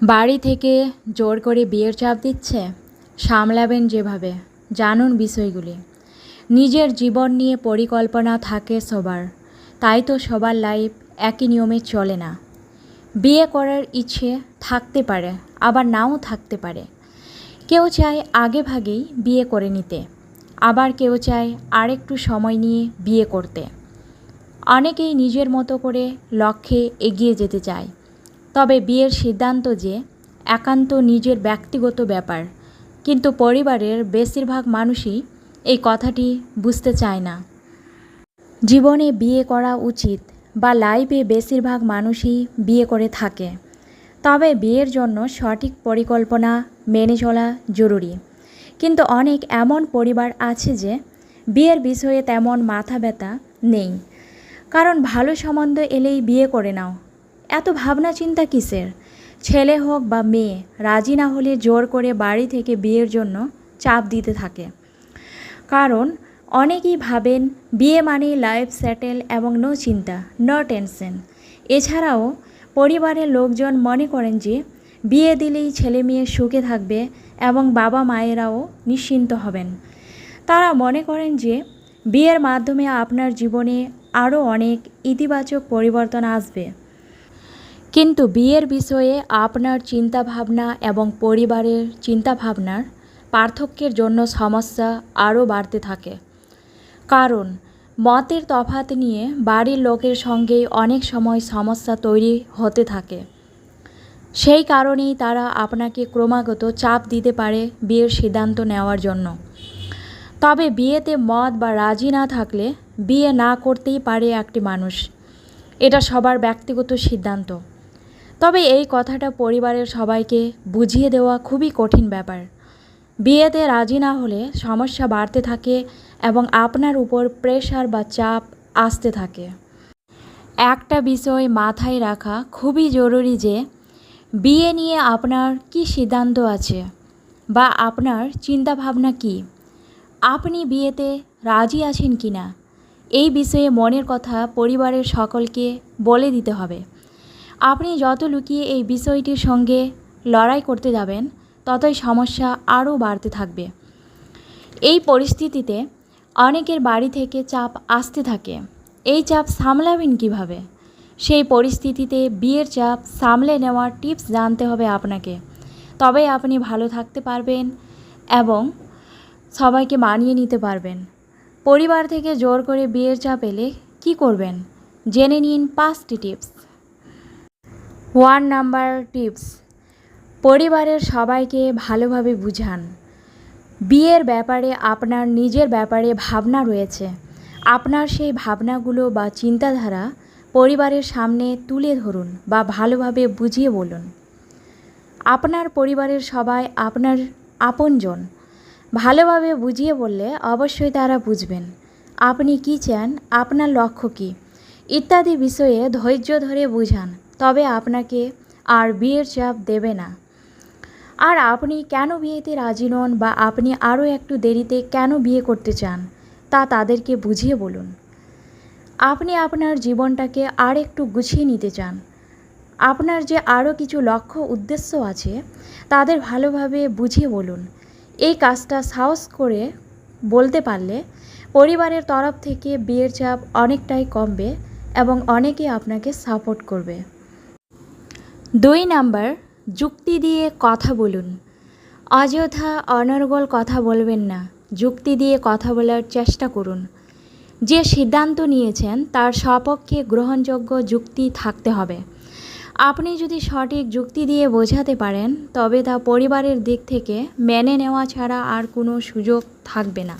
বাড়ি থেকে জোর করে বিয়ের চাপ দিচ্ছে, সামলাবেন যেভাবে। জানুন বিষয়গুলি। নিজের জীবন নিয়ে পরিকল্পনা থাকে সবার, তাই তো সবার লাইফ একই নিয়মে চলে না। বিয়ে করার ইচ্ছে থাকতে পারে, আবার নাও থাকতে পারে। কেউ চায় আগে ভাগেই বিয়ে করে নিতে, আবার কেউ চায় আরেকটু সময় নিয়ে বিয়ে করতে। অনেকেই নিজের মতো করে লক্ষ্যে এগিয়ে যেতে চায়। তবে বিয়ের সিদ্ধান্ত যে একান্ত নিজের ব্যক্তিগত ব্যাপার, কিন্তু পরিবারের বেশিরভাগ মানুষই এই কথাটি বুঝতে চায় না। জীবনে বিয়ে করা উচিত, বা লাইফে বেশিরভাগ মানুষই বিয়ে করে থাকে। তবে বিয়ের জন্য সঠিক পরিকল্পনা মেনে চলা জরুরি। কিন্তু অনেক এমন পরিবার আছে যে বিয়ের বিষয়ে তেমন মাথা ব্যথা নেই, কারণ ভালো সম্বন্ধ এলেই বিয়ে করে নাও। এত ভাবনা চিন্তা কিসের? ছেলে হোক বা মেয়ে, রাজি না হলে জোর করে বাড়ি থেকে বিয়ের জন্য চাপ দিতে থাকে। কারণ অনেকেই ভাবেন বিয়ে মানেই লাইফ সেটেল এবং নো চিন্তা, নো টেনশন। এছাড়াও পরিবারের লোকজন মনে করেন যে বিয়ে দিলেই ছেলে মেয়ে সুখে থাকবে এবং বাবা মায়েরাও নিশ্চিন্ত হবেন। তারা মনে করেন যে বিয়ের মাধ্যমে আপনার জীবনে আরও অনেক ইতিবাচক পরিবর্তন আসবে। কিন্তু বিয়ের বিষয়ে আপনার চিন্তাভাবনা এবং পরিবারের চিন্তাভাবনার পার্থক্যের জন্য সমস্যা আরও বাড়তে থাকে। কারণ মতের তফাৎ নিয়ে বাড়ির লোকের সঙ্গেই অনেক সময় সমস্যা তৈরি হতে থাকে। সেই কারণেই তারা আপনাকে ক্রমাগত চাপ দিতে পারে বিয়ের সিদ্ধান্ত নেওয়ার জন্য। তবে বিয়েতে মত বা রাজি না থাকলে বিয়ে না করতেই পারে একটি মানুষ। এটা সবার ব্যক্তিগত সিদ্ধান্ত। তবে এই কথাটা পরিবারের সবাইকে বুঝিয়ে দেওয়া খুবই কঠিন ব্যাপার। বিয়েতে রাজি না হলে সমস্যা বাড়তে থাকে এবং আপনার উপর প্রেশার বা চাপ আসতে থাকে। একটা বিষয় মাথায় রাখা খুবই জরুরি যে বিয়ে নিয়ে আপনার কী সিদ্ধান্ত আছে, বা আপনার চিন্তাভাবনা কী। আপনি বিয়েতে রাজি আছেন কি না, এই বিষয়ে মনের কথা পরিবারের সকলকে বলে দিতে হবে। আপনি যত লুকিয়ে এই বিষয়টির সঙ্গে লড়াই করতে যাবেন, ততই সমস্যা আরও বাড়তে থাকবে। এই পরিস্থিতিতে অনেকের বাড়ি থেকে চাপ আসতে থাকে। এই চাপ সামলাবেন কিভাবে? সেই পরিস্থিতিতে বিয়ের চাপ সামলে নেওয়ার টিপস জানতে হবে আপনাকে। তবেই আপনি ভালো থাকতে পারবেন এবং সবাইকে মানিয়ে নিতে পারবেন। পরিবার থেকে জোর করে বিয়ের চাপ এলে কী করবেন? জেনে নিন 5টি টিপস। 1 নাম্বার টিপস, পরিবারের সবাইকে ভালোভাবে বুঝান। বিয়ের ব্যাপারে আপনার নিজের ব্যাপারে ভাবনা রয়েছে। আপনার সেই ভাবনাগুলো বা চিন্তাধারা পরিবারের সামনে তুলে ধরুন বা ভালোভাবে বুঝিয়ে বলুন। আপনার পরিবারের সবাই আপনার আপনজন। ভালোভাবে বুঝিয়ে বললে অবশ্যই তারা বুঝবেন আপনি কী চান, আপনার লক্ষ্য কী ইত্যাদি বিষয়ে ধৈর্য ধরে বুঝান। তবে আপনাকে আর বিয়ের চাপ দেবে না। আর আপনি কেন বিয়েতে রাজি নন বা আপনি আরও একটু দেরিতে কেন বিয়ে করতে চান, তা তাদেরকে বুঝিয়ে বলুন। আপনি আপনার জীবনটাকে আর একটু গুছিয়ে নিতে চান। আপনার যে আরও কিছু লক্ষ্য উদ্দেশ্য আছে, তাদের ভালোভাবে বুঝিয়ে বলুন। এই কাজটা সাহস করে বলতে পারলে পরিবারের তরফ থেকে বিয়ের চাপ অনেকটাই কমবে এবং অনেকেই আপনাকে সাপোর্ট করবে। 2 নাম্বার, যুক্তি দিয়ে কথা বলুন। অযথা অনর্গল কথা বলবেন না, যুক্তি দিয়ে কথা বলার চেষ্টা করুন। যে সিদ্ধান্ত নিয়েছেন তার সপক্ষে গ্রহণযোগ্য যুক্তি থাকতে হবে। আপনি যদি সঠিক যুক্তি দিয়ে বোঝাতে পারেন, তবে তা পরিবারের দিক থেকে মেনে নেওয়া ছাড়া আর কোনো সুযোগ থাকবে না।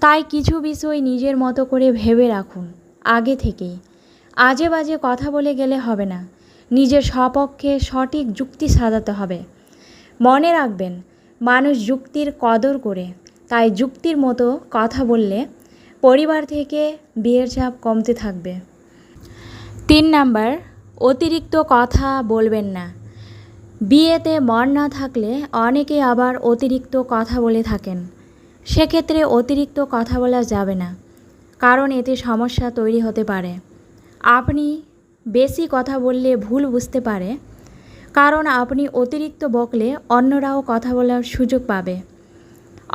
তাই কিছু বিষয় নিজের মতো করে ভেবে রাখুন আগে থেকেই। আজে বাজে কথা বলে গেলে হবে না, নিজের সপক্ষে সঠিক যুক্তি সাজাতে হবে। মনে রাখবেন, মানুষ যুক্তির কদর করে, তাই যুক্তির মতো কথা বললে পরিবার থেকে বিয়ের চাপ কমতে থাকবে। 3 নাম্বার, অতিরিক্ত কথা বলবেন না। বিয়েতে মন না থাকলে অনেকে আবার অতিরিক্ত কথা বলে থাকেন। সেক্ষেত্রে অতিরিক্ত কথা বলা যাবে না, কারণ এতে সমস্যা তৈরি হতে পারে। আপনি বেশি কথা বললে ভুল বুঝতে পারে, কারণ আপনি অতিরিক্ত বকলে অন্যরাও কথা বলার সুযোগ পাবে।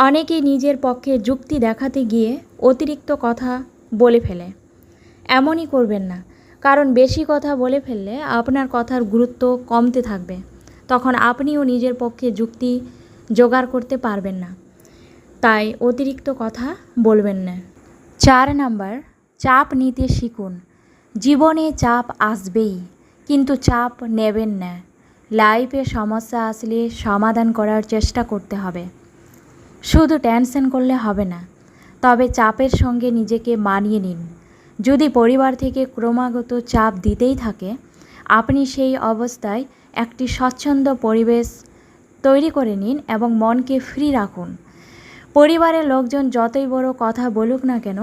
অনেকেই নিজের পক্ষে যুক্তি দেখাতে গিয়ে অতিরিক্ত কথা বলে ফেলে। এমনই করবেন না, কারণ বেশি কথা বলে ফেললে আপনার কথার গুরুত্ব কমতে থাকবে। তখন আপনিও নিজের পক্ষে যুক্তি জোগাড় করতে পারবেন না। তাই অতিরিক্ত কথা বলবেন না। 4 নাম্বার, চাপ নিতে শিখুন। জীবনে চাপ আসবেই, কিন্তু চাপ নেবেন না। লাইফে সমস্যা আসলে সমাধান করার চেষ্টা করতে হবে, শুধু টেনশন করলে হবে না। তবে চাপের সঙ্গে নিজেকে মানিয়ে নিন। যদি পরিবার থেকে ক্রমাগত চাপ দিতেই থাকে, আপনি সেই অবস্থায় একটি স্বচ্ছন্দ পরিবেশ তৈরি করে নিন এবং মনকে ফ্রি রাখুন। পরিবারের লোকজন যতই বড় কথা বলুক না কেন,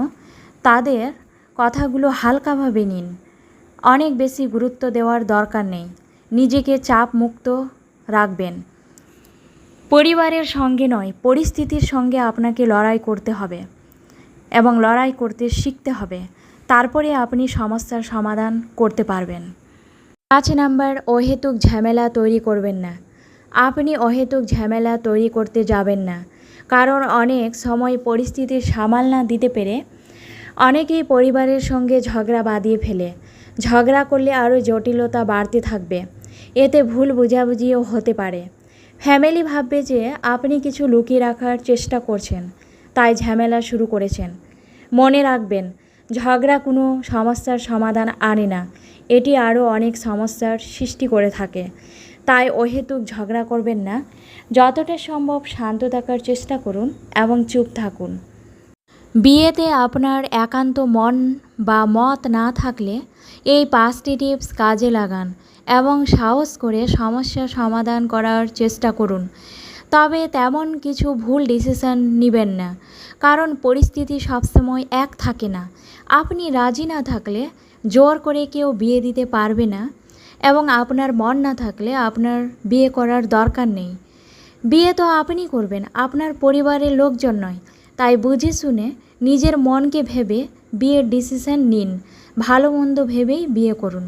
তাদের কথাগুলো হালকাভাবে নিন। অনেক বেশি গুরুত্ব দেওয়ার দরকার নেই। নিজেকে চাপ মুক্ত রাখবেন। পরিবারের সঙ্গে নয়, পরিস্থিতির সঙ্গে আপনাকে লড়াই করতে হবে এবং লড়াই করতে শিখতে হবে। তারপরে আপনি সমস্যার সমাধান করতে পারবেন। 5 নাম্বার, অহেতুক ঝামেলা তৈরি করবেন না। আপনি অহেতুক ঝামেলা তৈরি করতে যাবেন না, কারণ অনেক সময় পরিস্থিতি সামাল না দিতে পেরে অনেকেই পরিবারের সঙ্গে ঝগড়া বাঁধিয়ে ফেলে। ঝগড়া করলে আরও জটিলতা বাড়তে থাকবে। এতে ভুল বোঝাবুঝিও হতে পারে। ফ্যামিলি ভাববে যে আপনি কিছু লুকিয়ে রাখার চেষ্টা করছেন, তাই ঝামেলা শুরু করেছেন। মনে রাখবেন, ঝগড়া কোনো সমস্যার সমাধান আনে না, এটি আরও অনেক সমস্যার সৃষ্টি করে থাকে। তাই অহেতুক ঝগড়া করবেন না। যতটা সম্ভব শান্ত থাকার চেষ্টা করুন এবং চুপ থাকুন। বিয়েতে আপনার একান্ত মন বা মত না থাকলে এই 5টি টিপস কাজে লাগান এবং সাহস করে সমস্যা সমাধান করার চেষ্টা করুন। তবে তেমন কিছু ভুল ডিসিশন নেবেন না, কারণ পরিস্থিতি সবসময় এক থাকে না। আপনি রাজি না থাকলে জোর করে কেউ বিয়ে দিতে পারবে না এবং আপনার মন না থাকলে আপনার বিয়ে করার দরকার নেই। বিয়ে তো আপনি করবেন, আপনার পরিবারের লোকজন নয়। তাই বুঝে শুনে নিজের মনকে ভেবে বিয়ের ডিসিশন নিন। ভালো মন্দ ভেবেই বিয়ে করুন।